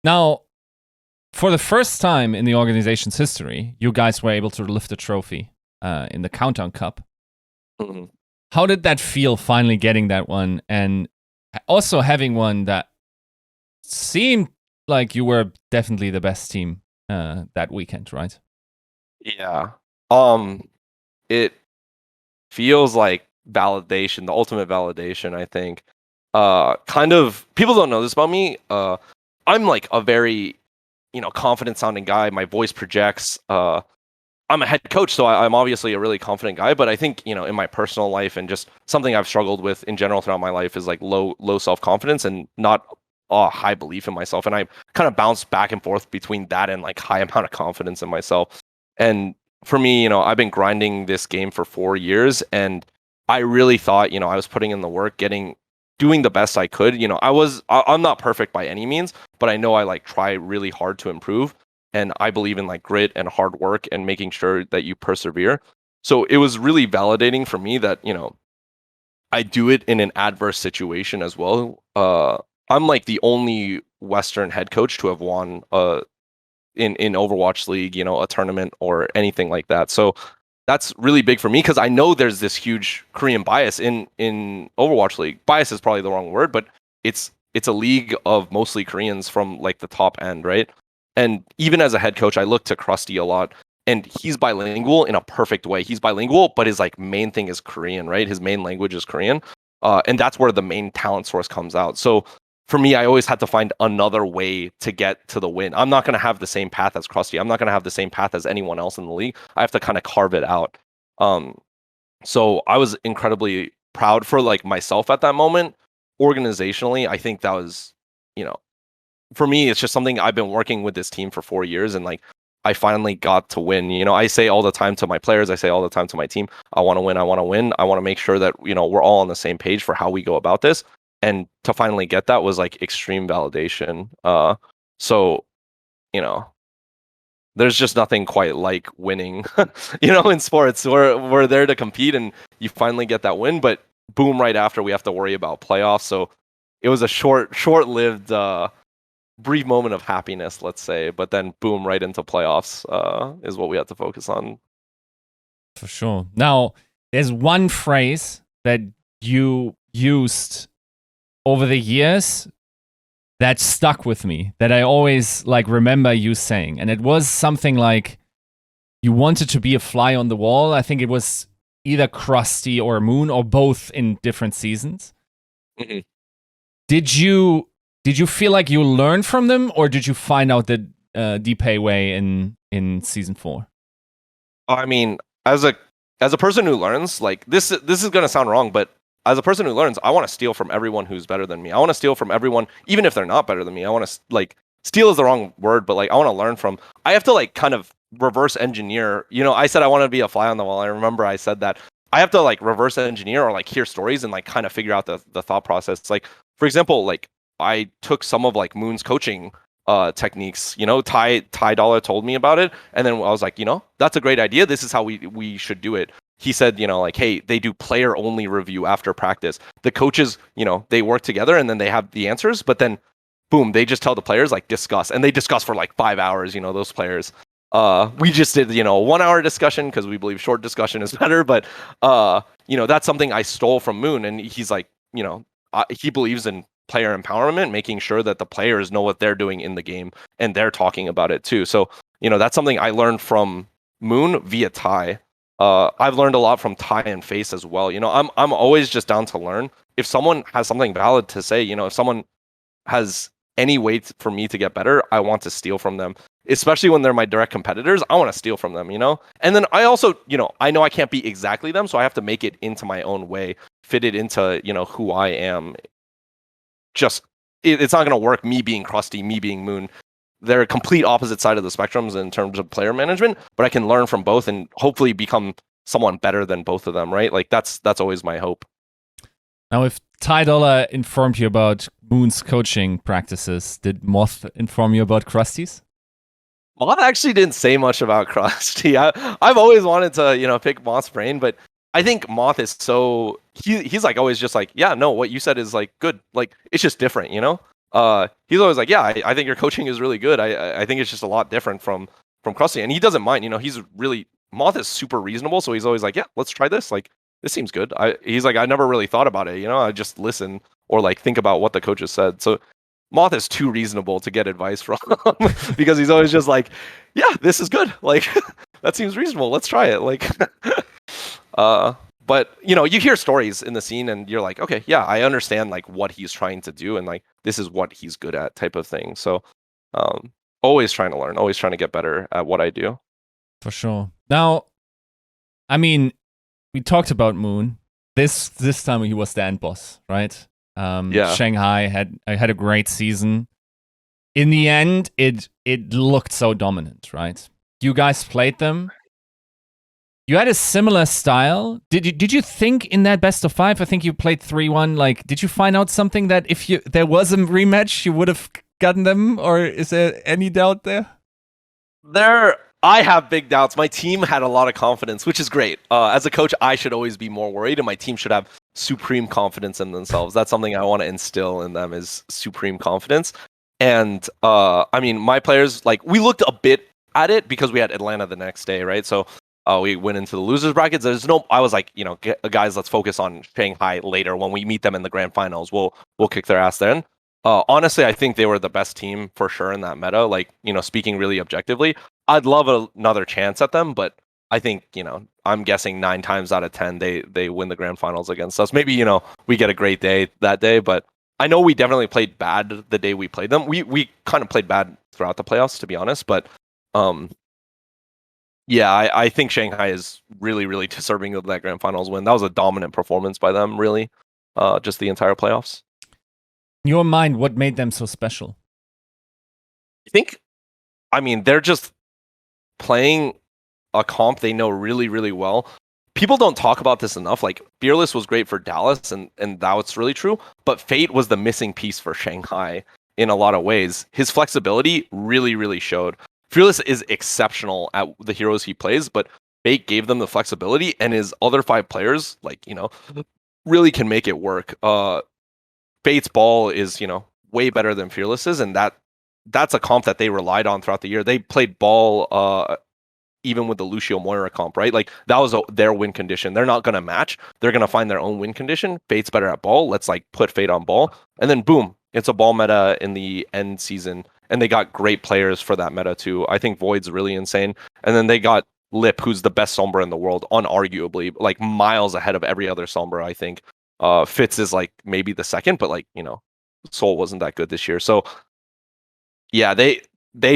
Now, for the first time in the organization's history, you guys were able to lift a trophy in the Countdown Cup. Mhm. How did that feel, finally getting that one, and also having one that seemed like you were definitely the best team that weekend, right? Yeah. It feels like validation, the ultimate validation, I think. Kind of, people don't know this about me. I'm like a very, confident sounding guy. My voice projects. I'm a head coach, so I'm obviously a really confident guy. But I think, in my personal life and just something I've struggled with in general throughout my life is like low self confidence and not a high belief in myself. And I kind of bounce back and forth between that and like high amount of confidence in myself. And for me, I've been grinding this game for 4 years, and I really thought, I was putting in the work, doing the best I could. I'm not perfect by any means, but I know I like try really hard to improve. And I believe in like grit and hard work and making sure that you persevere. So it was really validating for me that, I do it in an adverse situation as well. I'm like the only Western head coach to have won in Overwatch League, a tournament or anything like that. So that's really big for me because I know there's this huge Korean bias in Overwatch League. Bias is probably the wrong word, but it's a league of mostly Koreans from like the top end, right? And even as a head coach, I look to Krusty a lot, and he's bilingual in a perfect way. He's bilingual, but his like main thing is Korean, right? His main language is Korean, and that's where the main talent source comes out. So for me, I always had to find another way to get to the win. I'm not going to have the same path as Krusty. I'm not going to have the same path as anyone else in the league. I have to kind of carve it out. So I was incredibly proud for like myself at that moment. Organizationally, I think that was, for me, it's just something I've been working with this team for 4 years, and like I finally got to win. I say all the time to my players, I say all the time to my team, I want to win, I want to win. I want to make sure that, we're all on the same page for how we go about this. And to finally get that was like extreme validation. So, you know, there's just nothing quite like winning, in sports. We're there to compete, and you finally get that win, but boom, right after we have to worry about playoffs. So it was a short-lived brief moment of happiness, let's say, but then boom, right into playoffs is what we have to focus on. For sure. Now, there's one phrase that you used over the years that stuck with me, that I always like remember you saying, and it was something like you wanted to be a fly on the wall. I think it was either Krusty or Moon or both in different seasons. Mm-hmm. Did you feel like you learned from them, or did you find out the Dpei way in season 4? I mean, as a person who learns, like this is gonna sound wrong, but as a person who learns, I want to steal from everyone who's better than me. I want to steal from everyone, even if they're not better than me. I want to like steal is the wrong word, but like I want to learn from. I have to like kind of reverse engineer. I said I want to be a fly on the wall. I remember I said that. I have to like reverse engineer or like hear stories and like kind of figure out the thought process. Like for example, like I took some of like Moon's coaching techniques. Ty Dollar told me about it, and then I was like, that's a great idea. This is how we should do it. He said, like, hey, they do player only review after practice. The coaches, they work together and then they have the answers, but then boom, they just tell the players like discuss, and they discuss for like 5 hours, those players. We just did, 1 hour discussion because we believe short discussion is better, but that's something I stole from Moon, and he's like, he believes in player empowerment, making sure that the players know what they're doing in the game and they're talking about it too. So, that's something I learned from Moon via Ty. I've learned a lot from Ty and Face as well. I'm always just down to learn. If someone has something valid to say, if someone has any way for me to get better, I want to steal from them. Especially when they're my direct competitors, I want to steal from them, And then I also, I know I can't be exactly them, so I have to make it into my own way, fit it into, who I am. Just, it's not going to work me being Krusty, me being Moon. They're complete opposite side of the spectrums in terms of player management, but I can learn from both and hopefully become someone better than both of them, right? Like that's always my hope. Now, if Ty Dollar informed you about Moon's coaching practices, did Moth inform you about Krusty's? Moth actually didn't say much about Krusty. I've always wanted to, pick Moth's brain, but I think Moth is so he's like always just like, yeah, no, what you said is like good. Like it's just different, He's always like, yeah, I think your coaching is really good. I think it's just a lot different from Krusty, and he doesn't mind. He's really Moth is super reasonable, so he's always like, yeah, let's try this. Like, this seems good. He's like, I never really thought about it. I just listen or like think about what the coaches said. So Moth is too reasonable to get advice from because he's always just like, yeah, this is good. Like, that seems reasonable. Let's try it. Like, but you hear stories in the scene and you're like, okay, yeah, I understand like what he's trying to do and like this is what he's good at type of thing. So, always trying to learn, always trying to get better at what I do. For sure. Now, I mean, we talked about Moon. This time he was the end boss, right? Yeah. Shanghai had a great season. In the end, it looked so dominant, right? You guys played them. You had a similar style. Did you think in that best of 5? I think you played 3-1. Like, did you find out something that if there was a rematch, you would have gotten them, or is there any doubt there? I have big doubts. My team had a lot of confidence, which is great. As a coach, I should always be more worried, and my team should have supreme confidence in themselves. That's something I want to instill in them is supreme confidence. And I mean, my players, like, we looked a bit at it because we had Atlanta the next day, right? So we went into the losers brackets. I was like, guys, let's focus on Shanghai later when we meet them in the grand finals. We'll kick their ass then. Honestly, I think they were the best team for sure in that meta. Like, speaking really objectively, I'd love another chance at them, but I think, I'm guessing 9 times out of 10 they win the grand finals against us. Maybe, we get a great day that day, but I know we definitely played bad the day we played them. We kind of played bad throughout the playoffs, to be honest, but yeah, I think Shanghai is really, really deserving of that grand finals win. That was a dominant performance by them, really, just the entire playoffs. In your mind, what made them so special? I mean, they're just playing a comp they know really, really well. People don't talk about this enough. Like, Fearless was great for Dallas, and that's really true. But Fate was the missing piece for Shanghai in a lot of ways. His flexibility really, really showed. Fearless is exceptional at the heroes he plays, but Fate gave them the flexibility, and his other 5 players, like, really can make it work. Fate's ball is, way better than Fearless's, and that's a comp that they relied on throughout the year. They played ball even with the Lucio Moira comp, right? Like, that was their win condition. They're not going to match. They're going to find their own win condition. Fate's better at ball. Let's like put Fate on ball. And then boom, it's a ball meta in the end season. And they got great players for that meta too. I think Void's really insane. And then they got Lip, who's the best Sombra in the world, unarguably, like miles ahead of every other Sombra, I think. Fitz is like maybe the second, but like, Soul wasn't that good this year. So yeah, they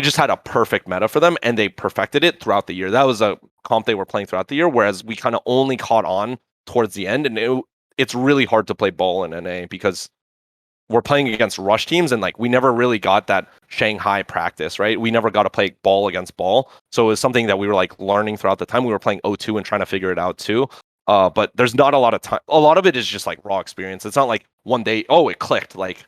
just had a perfect meta for them, and they perfected it throughout the year. That was a comp they were playing throughout the year, whereas we kind of only caught on towards the end, and it's really hard to play ball in NA because we're playing against rush teams, and like we never really got that Shanghai practice, right? We never got to play ball against ball, so it was something that we were like learning throughout the time. We were playing O2 and trying to figure it out too. But there's not a lot of time. A lot of it is just like raw experience. It's not like one day, oh, it clicked. Like,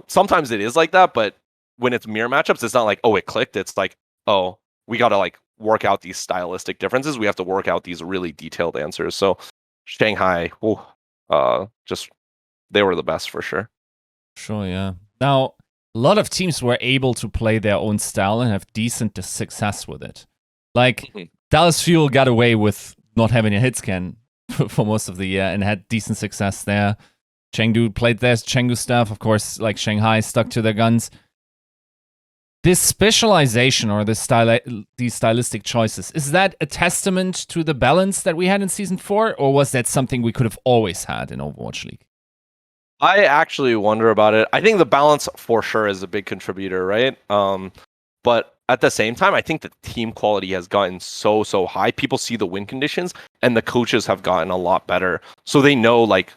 sometimes it is like that, but when it's mirror matchups, it's not like, oh, it clicked. It's like, oh, we got to like work out these stylistic differences. We have to work out these really detailed answers. So Shanghai, just they were the best for sure. Sure, yeah. Now, a lot of teams were able to play their own style and have decent success with it. Like, Dallas Fuel got away with not having a hit scan for most of the year and had decent success there. Chengdu played their Chengdu stuff. Of course, like Shanghai stuck to their guns. This specialization or these stylistic choices, is that a testament to the balance that we had in Season 4? Or was that something we could have always had in Overwatch League? I actually wonder about it. I think the balance for sure is a big contributor, right? But at the same time, I think the team quality has gotten so high. People see the win conditions, and the coaches have gotten a lot better. So they know, like,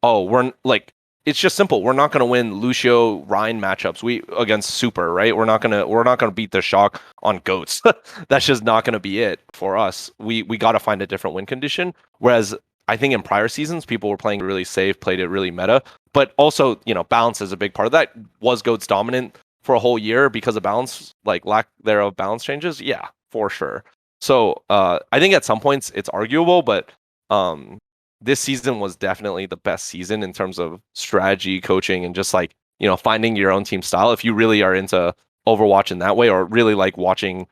oh, we're like, it's just simple. We're not going to win Lucio Ryan matchups against Super, right? We're not gonna beat the Shock on Goats. That's just not going to be it for us. We got to find a different win condition. Whereas I think in prior seasons, people were playing really safe, played it really meta. But also, balance is a big part of that. Was Goats dominant for a whole year because of balance, like lack thereof balance changes? Yeah, for sure. So I think at some points it's arguable, but this season was definitely the best season in terms of strategy, coaching, and just like finding your own team style. If you really are into Overwatch in that way, or really like watching,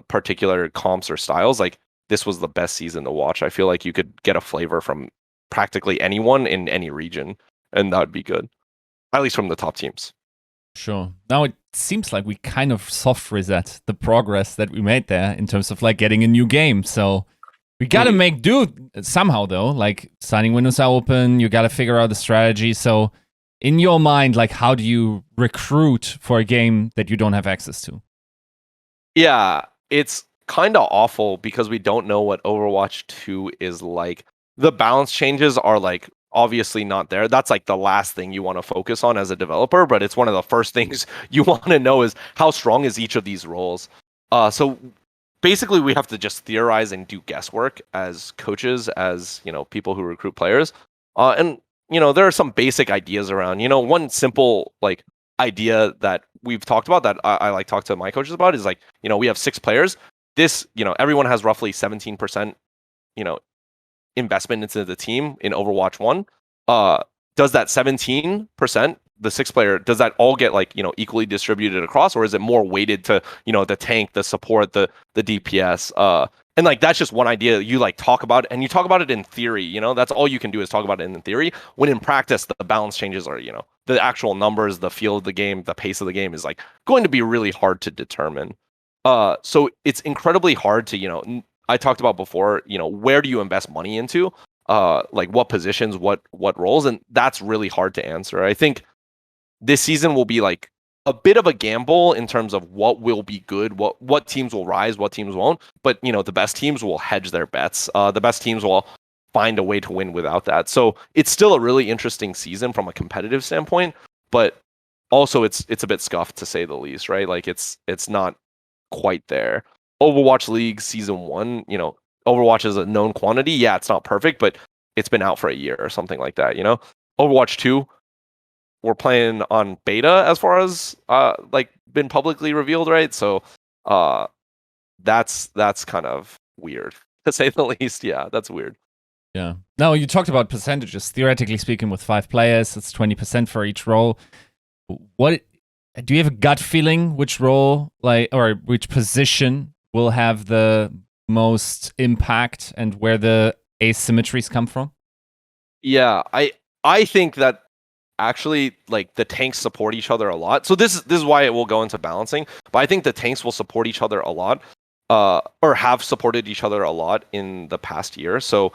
particular comps or styles, like this was the best season to watch. I feel like you could get a flavor from practically anyone in any region, and that would be good, at least from the top teams. Sure. Now it seems like we kind of soft reset the progress that we made there in terms of like getting a new game. So we gotta make do somehow though. Like signing windows are open, you gotta figure out the strategy. So in your mind, like how do you recruit for a game that you don't have access to? Yeah, it's kind of awful because we don't know what Overwatch 2 is like. The balance changes are like obviously not there. That's like the last thing you want to focus on as a developer, but it's one of the first things you want to know is how strong is each of these roles. So basically we have to just theorize and do guesswork as coaches, as people who recruit players. And there are some basic ideas around. One simple like idea that we've talked about that I like talk to my coaches about is like, we have 6 players. This, everyone has roughly 17%, investment into the team in Overwatch 1. Does that 17%, the 6 player, does that all get like, equally distributed across, or is it more weighted to, the tank, the support, the DPS? And like that's just one idea you like talk about, and you talk about it in theory, that's all you can do is talk about it in theory. When in practice, the balance changes are, the actual numbers, the feel of the game, the pace of the game is like going to be really hard to determine. So it's incredibly hard to, I talked about before, where do you invest money into? Like what positions, what roles, and that's really hard to answer. I think this season will be like a bit of a gamble in terms of what will be good, what teams will rise, what teams won't. But the best teams will hedge their bets. The best teams will find a way to win without that. So it's still a really interesting season from a competitive standpoint, but also it's a bit scuffed to say the least, right? Like it's not quite there. Overwatch League Season 1, Overwatch is a known quantity. Yeah, it's not perfect, but it's been out for a year or something like that, Overwatch 2, we're playing on beta as far as like been publicly revealed, right? So that's kind of weird to say the least. Yeah, that's weird. Yeah. Now you talked about percentages. Theoretically speaking, with 5 players, it's 20% for each role. What do you have a gut feeling which role or which position will have the most impact and where the asymmetries come from? Yeah, I think that actually like the tanks support each other a lot. So this is why it will go into balancing. But I think the tanks will support each other a lot, or have supported each other a lot in the past year. So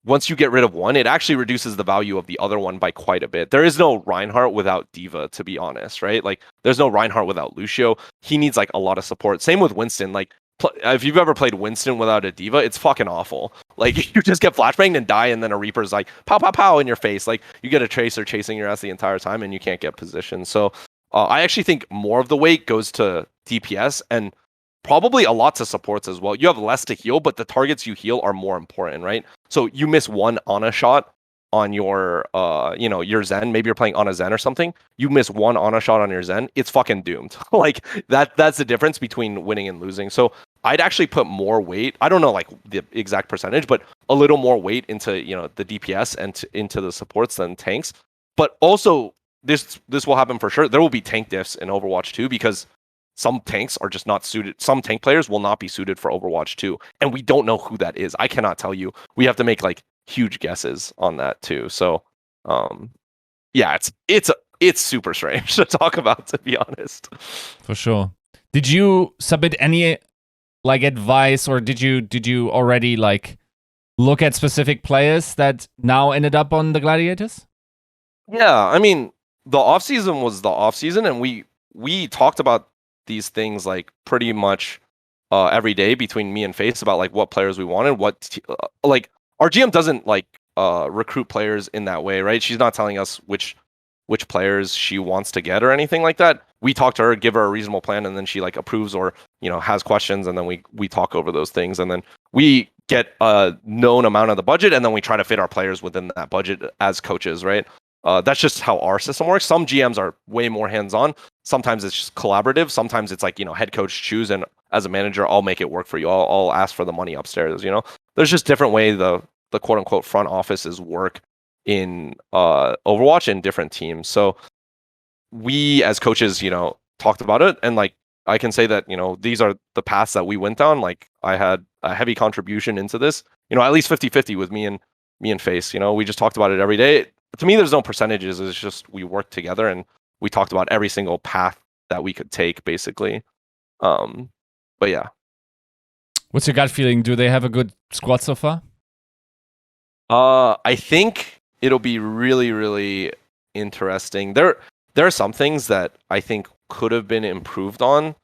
once you get rid of one, it actually reduces the value of the other one by quite a bit. There is no Reinhardt without D.Va, to be honest, right? Like there's no Reinhardt without Lucio. He needs like a lot of support. Same with Winston. Like if you've ever played Winston without a D.Va, it's fucking awful. Like you just get flashbanged and die, and then a Reaper's like pow pow pow in your face. Like you get a Tracer chasing your ass the entire time, and you can't get position. So I actually think more of the weight goes to DPS and probably a lot to supports as well. You have less to heal, but the targets you heal are more important, right? So you miss one Ana shot on your your Zen, maybe you're playing on a Zen or something, you miss one Ana shot on your Zen, it's fucking doomed. Like that's the difference between winning and losing. So I'd actually put more weight, I don't know like the exact percentage, but a little more weight into the DPS and into the supports than tanks. But also this will happen for sure. There will be tank diffs in Overwatch 2 because some tanks are just not suited. Some tank players will not be suited for Overwatch 2, and we don't know who that is. I cannot tell you. We have to make like huge guesses on that too. So, yeah, it's super strange to talk about, to be honest. For sure. Did you submit any like advice, or did you already like look at specific players that now ended up on the Gladiators? Yeah, I mean, the off season was the off season, and we talked about these things like pretty much every day between me and Face about like what players we wanted, like our GM doesn't like recruit players in that way, right? She's not telling us which players she wants to get or anything like that. We talk to her, give her a reasonable plan, and then she like approves or has questions, and then we talk over those things, and then we get a known amount of the budget, and then we try to fit our players within that budget as coaches, right? That's just how our system works. Some GMs are way more hands-on. Sometimes it's just collaborative. Sometimes it's like, head coach choose, and as a manager, I'll make it work for you. I'll ask for the money upstairs, There's just different way the quote-unquote front offices work in Overwatch and different teams. So we as coaches, talked about it, and like I can say that these are the paths that we went down. Like I had a heavy contribution into this, at least 50-50 with me and Face. We just talked about it every day. To me, there's no percentages. It's just we worked together and we talked about every single path that we could take, basically. But yeah. What's your gut feeling? Do they have a good squad so far? I think it'll be really, really interesting. There are some things that I think could have been improved on,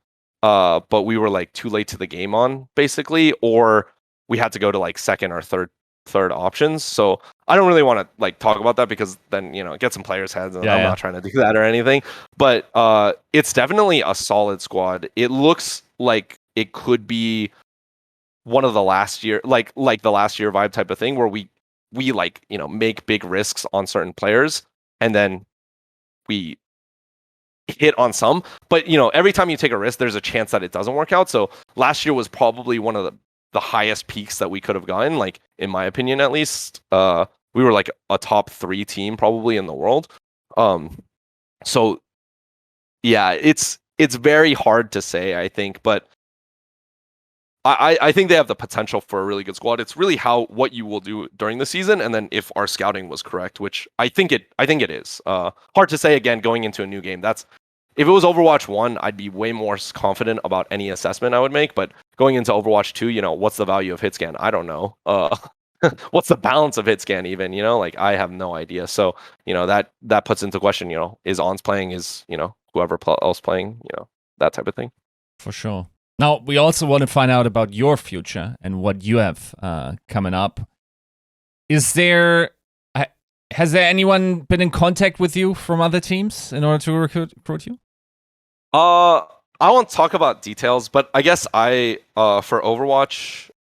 but we were like too late to the game on, basically, or we had to go to like second or third options. So I don't really want to like talk about that because then it gets some players' heads, and I'm not trying to do that or anything. But it's definitely a solid squad. It looks like it could be one of the last year, like the last year vibe type of thing, where we like make big risks on certain players, and then we hit on some. But every time you take a risk, there's a chance that it doesn't work out. So last year was probably one of the highest peaks that we could have gotten, like in my opinion at least. We were like a top 3 team probably in the world. So yeah, it's very hard to say, I think, but I think they have the potential for a really good squad. It's really what you will do during the season, and then if our scouting was correct, which I think it is. Hard to say again going into a new game. If it was Overwatch 1, I'd be way more confident about any assessment I would make. But going into Overwatch 2, what's the value of hit scan? I don't know. What's the balance of hit scan even? Like I have no idea. So that puts into question. Is Ons playing? Is whoever else playing? That type of thing. For sure. Now, we also want to find out about your future and what you have coming up. Has there anyone been in contact with you from other teams in order to recruit you? I won't talk about details, but I guess for Overwatch,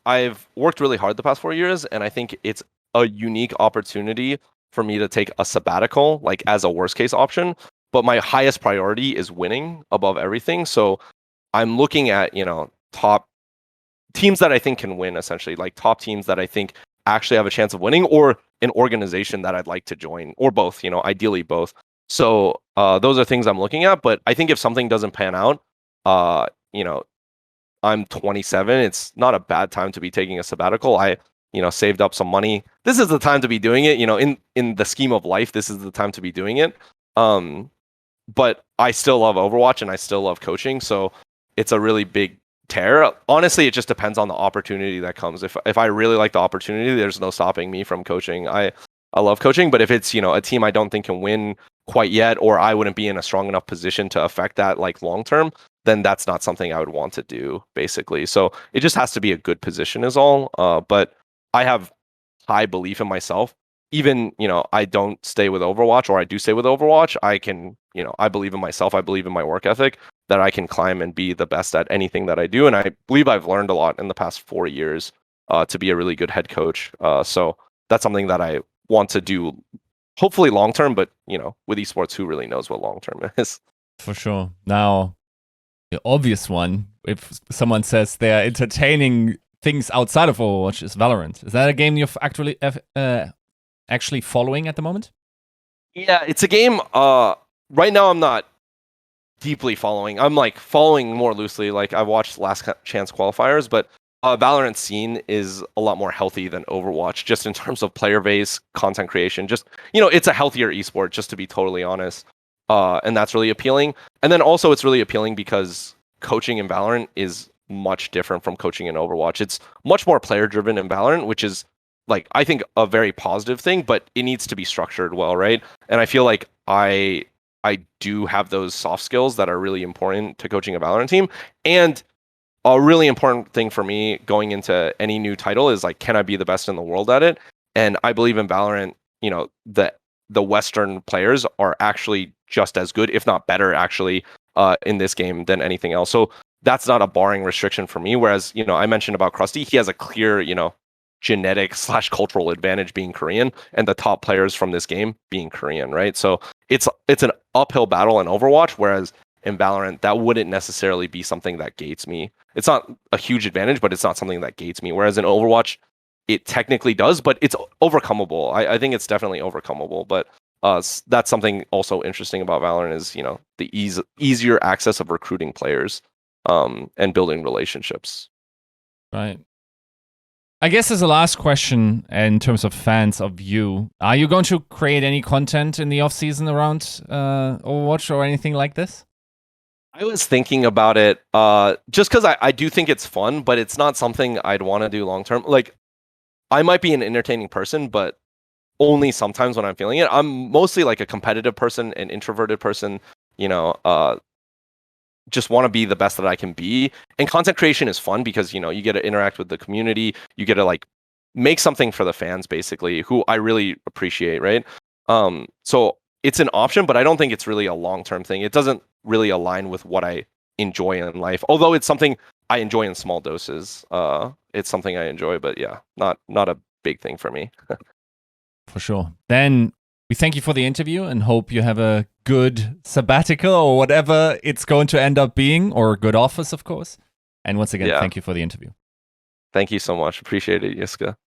I've worked really hard the past 4 years, and I think it's a unique opportunity for me to take a sabbatical, like as a worst case option. But my highest priority is winning above everything. So I'm looking at, top teams that I think can win, essentially, like top teams that I think actually have a chance of winning, or an organization that I'd like to join, or both, ideally both. So those are things I'm looking at. But I think if something doesn't pan out, I'm 27. It's not a bad time to be taking a sabbatical. I, saved up some money. This is the time to be doing it. In the scheme of life, this is the time to be doing it. But I still love Overwatch and I still love coaching. So it's a really big tear. Honestly, it just depends on the opportunity that comes. If I really like the opportunity, there's no stopping me from coaching. I love coaching, but if it's, a team I don't think can win quite yet, or I wouldn't be in a strong enough position to affect that like long term, then that's not something I would want to do, basically. So it just has to be a good position is all. But I have high belief in myself. Even, I don't stay with Overwatch, or I do stay with Overwatch, I can, I believe in myself. I believe in my work ethic, that I can climb and be the best at anything that I do. And I believe I've learned a lot in the past 4 years to be a really good head coach. So that's something that I want to do, hopefully long term, but with esports, who really knows what long term is? For sure. Now, the obvious one, if someone says they're entertaining things outside of Overwatch, is Valorant. Is that a game you're actually following at the moment? Yeah, it's a game. Right now, I'm not deeply following. I'm like following more loosely. Like I've watched Last Chance qualifiers, but Valorant scene is a lot more healthy than Overwatch, just in terms of player base, content creation. Just it's a healthier esport, just to be totally honest. And that's really appealing. And then also, it's really appealing because coaching in Valorant is much different from coaching in Overwatch. It's much more player driven in Valorant, which is like I think a very positive thing, but it needs to be structured well, right? And I feel like I do have those soft skills that are really important to coaching a Valorant team. And a really important thing for me going into any new title is like, can I be the best in the world at it? And I believe in Valorant, the Western players are actually just as good, if not better, actually, in this game than anything else. So that's not a barring restriction for me. Whereas, I mentioned about Krusty, he has a clear, genetic / cultural advantage being Korean, and the top players from this game being Korean, right? So it's an uphill battle in Overwatch, whereas in Valorant, that wouldn't necessarily be something that gates me. It's not a huge advantage, but it's not something that gates me. Whereas in Overwatch, it technically does, but it's overcomable. I think it's definitely overcomable. But That's something also interesting about Valorant is, the easier access of recruiting players, and building relationships. Right. I guess as a last question in terms of fans of you, are you going to create any content in the off season around Overwatch or anything like this? I was thinking about it, just because I do think it's fun, but it's not something I'd want to do long term. Like, I might be an entertaining person, but only sometimes when I'm feeling it. I'm mostly like a competitive person, an introverted person, just want to be the best that I can be. And content creation is fun because, you get to interact with the community. You get to like make something for the fans, basically, who I really appreciate, right? So it's an option, but I don't think it's really a long-term thing. It doesn't really align with what I enjoy in life, although it's something I enjoy in small doses. It's something I enjoy, but yeah, not a big thing for me. For sure. Then we thank you for the interview and hope you have a good sabbatical or whatever it's going to end up being, or a good office, of course. And once again, Yeah. thank you for the interview. Thank you so much. Appreciate it, Yiska.